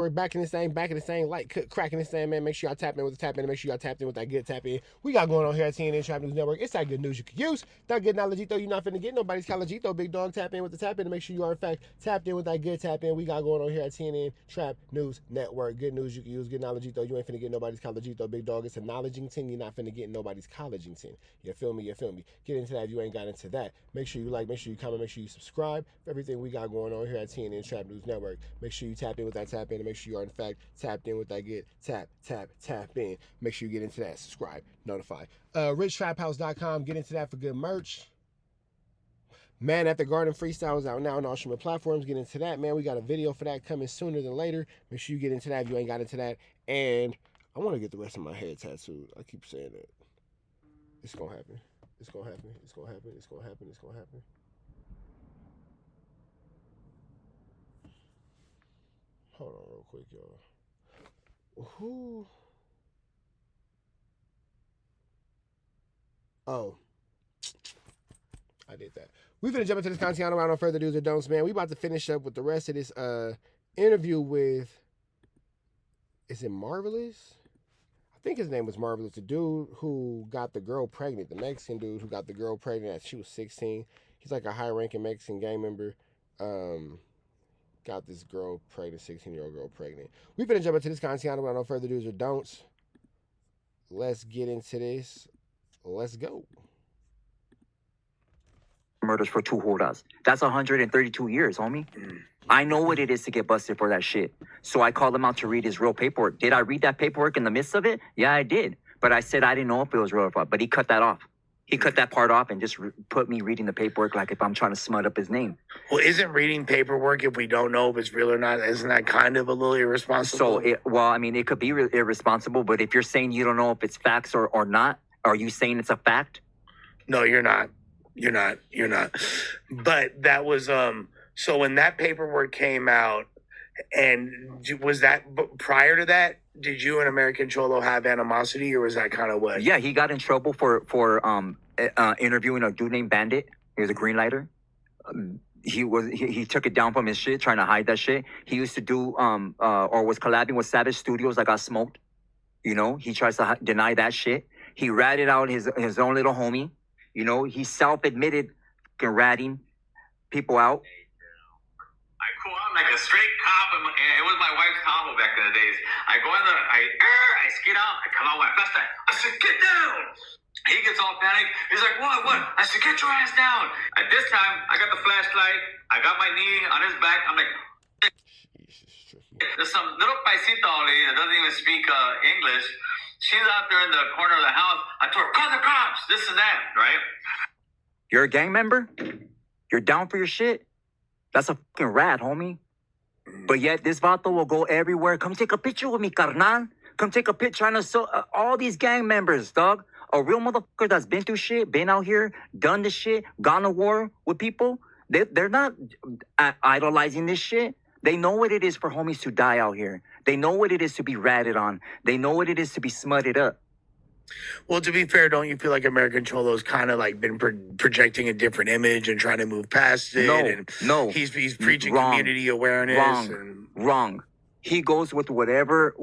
We're back in this thing, like cracking this thing, man. Make sure y'all tap in with the tap in, and make sure y'all tapped in with that good tap in. We got going on here at TNN Trap News Network. It's that good news you can use. That good knowledge, you're not finna get nobody's college, big dog. Tap in with the tap in, and make sure you are in fact tapped in with that good tap in. We got going on here at TNN Trap News Network. Good news you can use, good knowledge, you ain't finna get nobody's college, big dog. It's a knowledgington. You're not finna get nobody's collegington. You feel me? Get into that if you ain't got into that. Make sure you like, make sure you comment, make sure you subscribe for everything we got going on here at TNN Trap News Network. Make sure you tap in with that tap in, and make sure you are in fact tapped in with that good tap in. Make sure you get into that, subscribe, notify. richtraphouse.com, get into that for good merch. Man at the Garden freestyle is out now on all streaming platforms. Get into that, man. We got a video for that coming sooner than later. Make sure you get into that if you ain't got into that. And I want to get the rest of my head tattooed. I keep saying that. It's gonna happen. It's gonna happen. It's gonna happen. It's gonna happen. It's gonna happen. Hold on real quick, y'all. Who? Oh, I did that. We're gonna jump into this content around no further do's or don'ts, man. We about to finish up with the rest of this interview with, is it Marvelous? I think his name was Marvelous, the dude who got the girl pregnant, the Mexican dude who got the girl pregnant as she was 16. He's like a high-ranking Mexican gang member. Got this girl pregnant, 16-year-old girl pregnant. We're gonna jump into this content around no further do's or don'ts. Let's get into this. Let's go. Murders for 2 horas. That's 132 years, homie. I know what it is to get busted for that shit. So I called him out to read his real paperwork. Did I read that paperwork in the midst of it? Yeah, I did. But I said I didn't know if it was real or not. But he cut that off. He cut that part off and just put me reading the paperwork like if I'm trying to smut up his name. Well, isn't reading paperwork, if we don't know if it's real or not, isn't that kind of a little irresponsible? So, well, I mean, it could be irresponsible, but if you're saying you don't know if it's facts or not, are you saying it's a fact? No, you're not. You're not. But that was, so when that paperwork came out, and was that prior to that? Did you and American Cholo have animosity, or was that kind of what? Yeah, he got in trouble for interviewing a dude named Bandit. He was a green lighter. He took it down from his shit, trying to hide that shit. He used to do or was collabing with Savage Studios that got smoked. You know, he tries to deny that shit. He ratted out his own little homie. You know, he self-admitted ratting people out. I go out like a straight cop, and it was my wife's Tahoe back in the days. I go in there, I skid out, I come out with a flashlight. I said, get down! He gets all panicked. He's like, what? I said, get your ass down. At this time, I got the flashlight. I got my knee on his back. I'm like, there's some little paisita lady that doesn't even speak English. She's out there in the corner of the house. I told her, call the cops, this and that, right? You're a gang member? You're down for your shit? That's a fucking rat, homie. But yet this vato will go everywhere. Come take a picture with me, carnal. Come take a picture. Trying to all these gang members, dog. A real motherfucker that's been through shit, been out here, done this shit, gone to war with people. They're not idolizing this shit. They know what it is for homies to die out here. They know what it is to be ratted on. They know what it is to be smutted up. Well, to be fair, don't you feel like American Cholo's kind of like been projecting a different image and trying to move past it? No. He's preaching community awareness. Wrong. He goes with whatever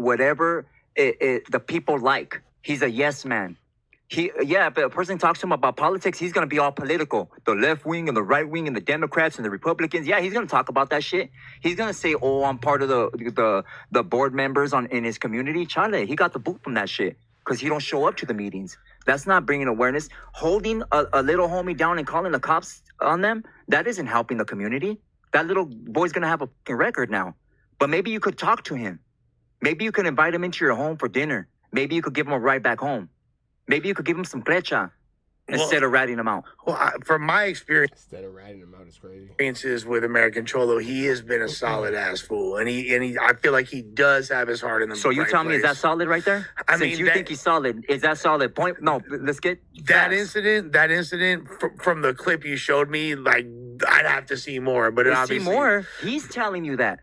the people like. He's a yes man. If a person talks to him about politics, he's gonna be all political. The left wing and the right wing and the Democrats and the Republicans. Yeah, he's gonna talk about that shit. He's gonna say, "Oh, I'm part of the board members in his community." Chale, he got the boot from that shit because he don't show up to the meetings. That's not bringing awareness. Holding a little homie down and calling the cops on them, that isn't helping the community. That little boy's gonna have a fucking record now. But maybe you could talk to him. Maybe you could invite him into your home for dinner. Maybe you could give him a ride back home. Maybe you could give him some crecha instead of ratting him out. Well, from my experience, instead of ratting him out, it's crazy. Experiences with American Cholo, he has been a solid ass fool, and he I feel like he does have his heart in the. So you tell me, is that solid right there? I Since mean, you think he's solid, is that solid? Point. No, let's get that incident. That incident from the clip you showed me, like I'd have to see more. But obviously, see more. He's telling you that.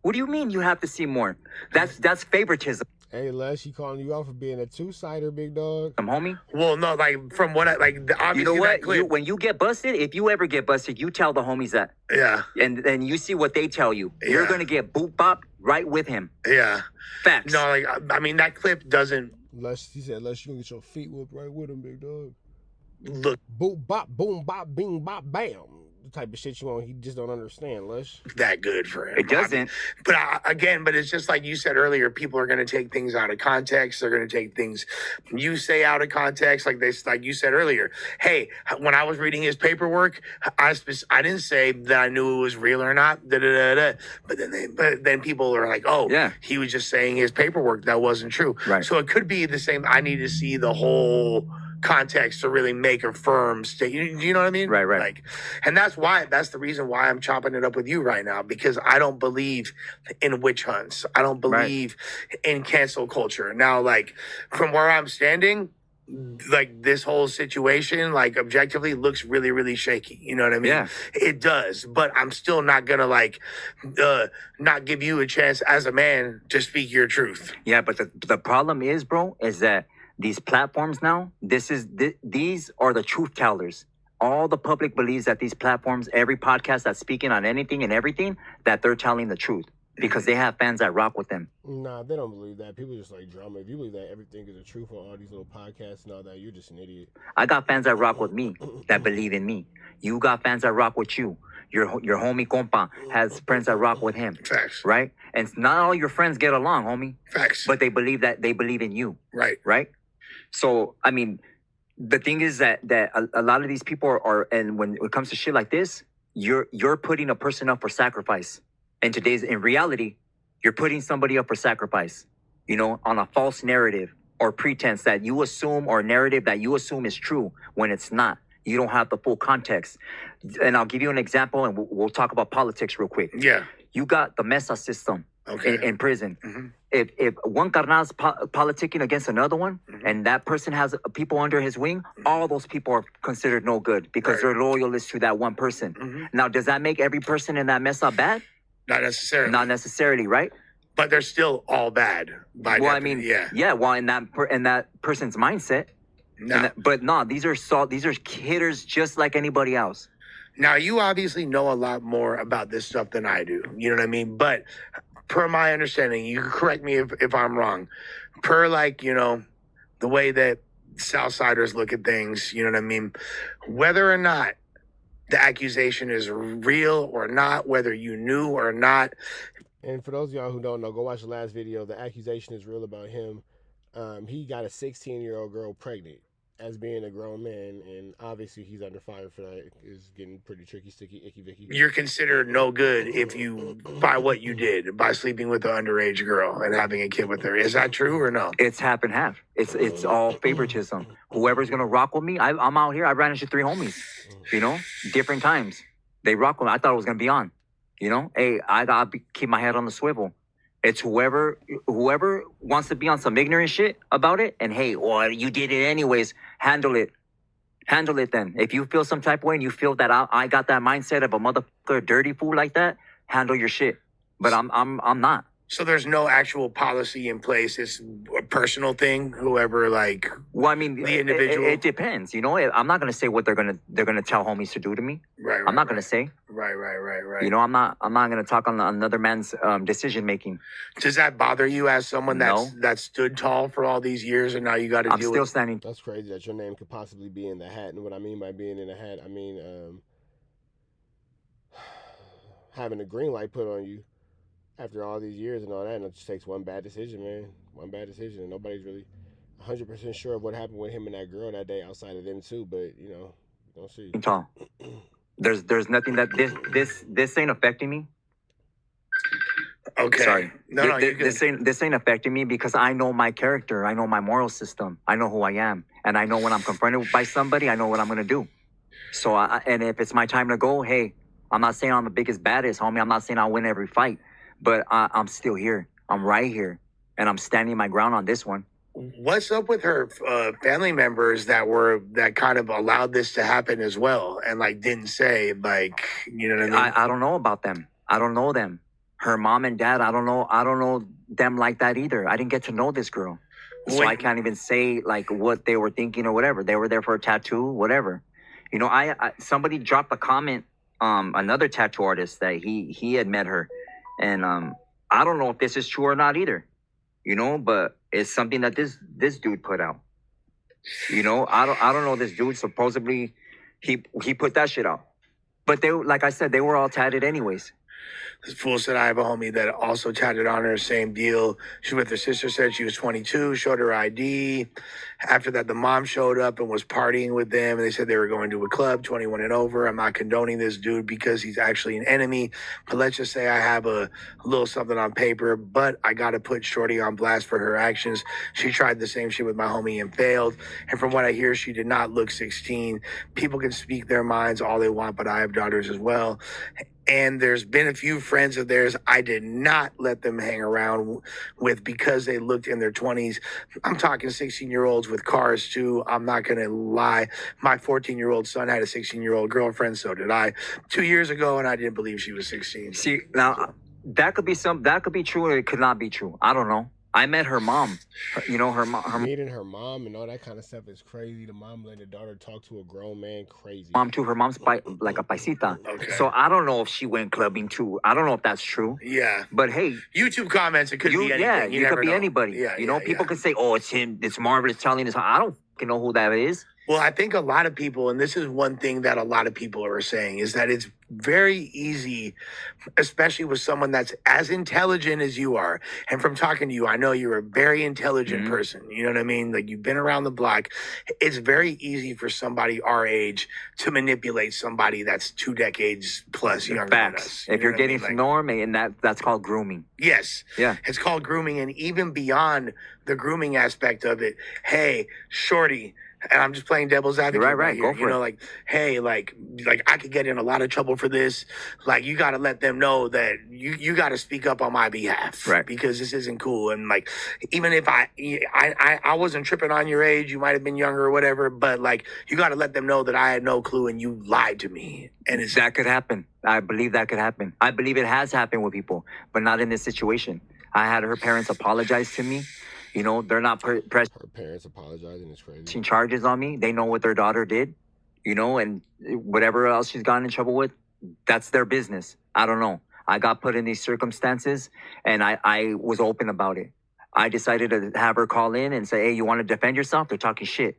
What do you mean you have to see more? That's favoritism. Hey, Les, she calling you out for being a two-sider, big dog. Homie. Well, no, like from what I like, obviously You know that what? clip. When you get busted, if you ever get busted, you tell the homies that. Yeah. And then you see what they tell you. You're Yeah. gonna get boop bop right with him. Yeah. Facts. No, like I mean that clip doesn't Les, he said, Les, you gonna get your feet whooped right with him, big dog. look Boop, bop, boom, bop, bing, bop, bam. The type of shit you want, he just don't understand, Les. that good for him. It doesn't. But but it's just like you said earlier. People are going to take things out of context. They're going to take things you say out of context. Like you said earlier. Hey, when I was reading his paperwork, I didn't say that I knew it was real or not. But then people are like, oh, Yeah. he was just saying his paperwork that wasn't true. Right. So it could be the same. I need to see the whole context to really make a firm statement. You know what I mean? Right. Like, and that's the reason why I'm chopping it up with you right now, because I don't believe in witch hunts. I don't believe in cancel culture. Now, like, from where I'm standing, like this whole situation, like objectively looks really, really shaky. You know what I mean? Yeah. It does, but I'm still not gonna not give you a chance as a man to speak your truth. Yeah, but the problem is, bro, is that these platforms now, these are the truth tellers. All the public believes that these platforms, every podcast that's speaking on anything and everything, that they're telling the truth because they have fans that rock with them. Nah, they don't believe that. People just like drama. If you believe that everything is the truth on all these little podcasts and all that, you're just an idiot. I got fans that rock with me, that believe in me. You got fans that rock with you. Your homie compa has friends that rock with him. Facts. Right? And not all your friends get along, homie. Facts. But they believe in you. Right. Right? So, I mean, the thing is that a lot of these people are, and when it comes to shit like this, you're putting a person up for sacrifice. And in reality, you're putting somebody up for sacrifice, you know, on a false narrative or pretense that you assume, or narrative that you assume is true when it's not. You don't have the full context. And I'll give you an example, and we'll talk about politics real quick. Yeah. You got the mesa system in prison. Mm-hmm. If one carnal's politicking against another one, and that person has people under his wing, all those people are considered no good because they're loyalists to that one person. Now, does that make every person in that mesa bad? Not necessarily. Not necessarily, right? But they're still all bad. By Well, I definition. mean, yeah. Well, in that person's mindset. No. But no, these are hitters just like anybody else. Now, you obviously know a lot more about this stuff than I do. You know what I mean? But per my understanding, you can correct me if I'm wrong. Per, like, you know, the way that Southsiders look at things, you know what I mean? Whether or not the accusation is real or not, whether you knew or not. And for those of y'all who don't know, go watch the last video. The accusation is real about him. He got a 16-year-old girl pregnant as being a grown man, and obviously he's under fire for that. It's getting pretty tricky, sticky, icky, vicky. You're considered no good if you, by what you did, by sleeping with an underage girl and having a kid with her. Is that true or no? It's half and half. It's all favoritism. Whoever's gonna rock with me, I'm out here. I ran into 3 homies, you know, different times. They rock with me. I thought it was gonna be on, you know. Hey, I gotta keep my head on the swivel. It's whoever wants to be on some ignorant shit about it, and hey, well, you did it anyways. Handle it then. If you feel some type of way and you feel that I got that mindset of a motherfucker dirty fool like that, handle your shit. But I'm not. So there's no actual policy in place. It's a personal thing. Whoever, like, well, I mean, the individual. It depends. You know, I'm not gonna say what they're gonna tell homies to do to me. Right. I'm not gonna say. Right. You know, I'm not gonna talk on another man's decision making. Does that bother you as someone that stood tall for all these years and now you got to deal with? I'm still standing. That's crazy that your name could possibly be in the hat. And what I mean by being in the hat, I mean having a green light put on you after all these years and all that, and it just takes one bad decision, man. One bad decision, and nobody's really 100% sure of what happened with him and that girl that day outside of them too. But you know, don't see. Tall. There's nothing that this ain't affecting me. Okay. Sorry. No, you're good. This ain't affecting me because I know my character. I know my moral system. I know who I am, and I know when I'm confronted by somebody, I know what I'm gonna do. So, and if it's my time to go, hey, I'm not saying I'm the biggest, baddest, homie. I'm not saying I'll win every fight. But I'm still here. I'm right here. And I'm standing my ground on this one. What's up with her family members that kind of allowed this to happen as well and like didn't say, like, you know what I mean? I don't know about them. I don't know them. Her mom and dad, I don't know them like that either. I didn't get to know this girl. So When- I can't even say like what they were thinking or whatever. They were there for a tattoo, whatever. You know, I somebody dropped a comment, another tattoo artist that he had met her. And I don't know if this is true or not either. You know, but it's something that this dude put out. You know, I don't know this dude. Supposedly he put that shit out. But they, like I said, they were all tatted anyways. This fool said I have a homie that also chatted on her, same deal. She with her sister, said she was 22, showed her ID. After that, the mom showed up and was partying with them, and they said they were going to a club, 21 and over. I'm not condoning this dude because he's actually an enemy, but let's just say I have a little something on paper, but I got to put Shorty on blast for her actions. She tried the same shit with my homie and failed, and from what I hear, she did not look 16. People can speak their minds all they want, but I have daughters as well. And there's been a few friends of theirs I did not let them hang around with because they looked in their 20s. I'm talking 16-year-olds with cars too. I'm not going to lie. My 14-year-old son had a 16-year-old girlfriend. So did I 2 years ago, and I didn't believe she was 16. See, now that could be true or it could not be true. I don't know. I met her mom. You know, her mom. Meeting her mom and all that kind of stuff is crazy. The mom letting the daughter talk to a grown man, crazy. Mom too. Her mom's like a paisita. Okay. So I don't know if she went clubbing too. I don't know if that's true. Yeah. But hey, YouTube comments, it could be anything. yeah, You you never could be know. anybody. Yeah, you know, yeah, people yeah. could say, "Oh, it's him. It's Marvelous telling us." I don't fucking know who that is. Well, I think a lot of people, and this is one thing that a lot of people are saying, is that it's very easy, especially with someone that's as intelligent as you are. And from talking to you, I know you're a very intelligent person. You know what I mean? Like, you've been around the block. It's very easy for somebody our age to manipulate somebody that's 2 decades plus younger than us. Facts. You If know you're what I getting mean? to Like, know him, and that's called grooming. yes. Yeah. It's called grooming. And even beyond the grooming aspect of it, hey, shorty, and I'm just playing devil's advocate Right, here. go for You know, it. like, hey, like I could get in a lot of trouble for this. Like, you got to let them know that you got to speak up on my behalf, Right. Because this isn't cool. And like, even if I wasn't tripping on your age, you might have been younger or whatever, but like, you got to let them know that I had no clue and you lied to me. And it's That could happen. I believe that could happen. I believe it has happened with people, but not in this situation. I had her parents apologize to me. You know, they're not pressing Her parents apologizing is crazy. charges on me. They know what their daughter did, you know, and whatever else she's gotten in trouble with, that's their business. I don't know. I got put in these circumstances, and I was open about it. I decided to have her call in and say, hey, you want to defend yourself? They're talking shit,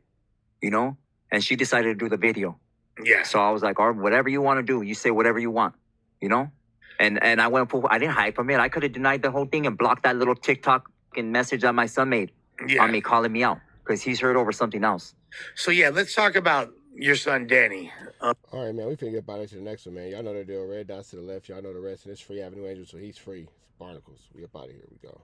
you know? And she decided to do the video. yeah. So I was like, all right, whatever you want to do, you say whatever you want, you know? And I went for, I didn't hide from it. I could have denied the whole thing and blocked that little TikTok message that my son made Yeah. on me calling me out because he's heard over something else. So yeah, let's talk about your son, Danny. All right, man. We finna get about it to the next one, man. Y'all know the deal. Red dots to the left. Y'all know the rest. And it's Free Avenue Angel, so he's free. It's Barnacles. We up out of here. We go.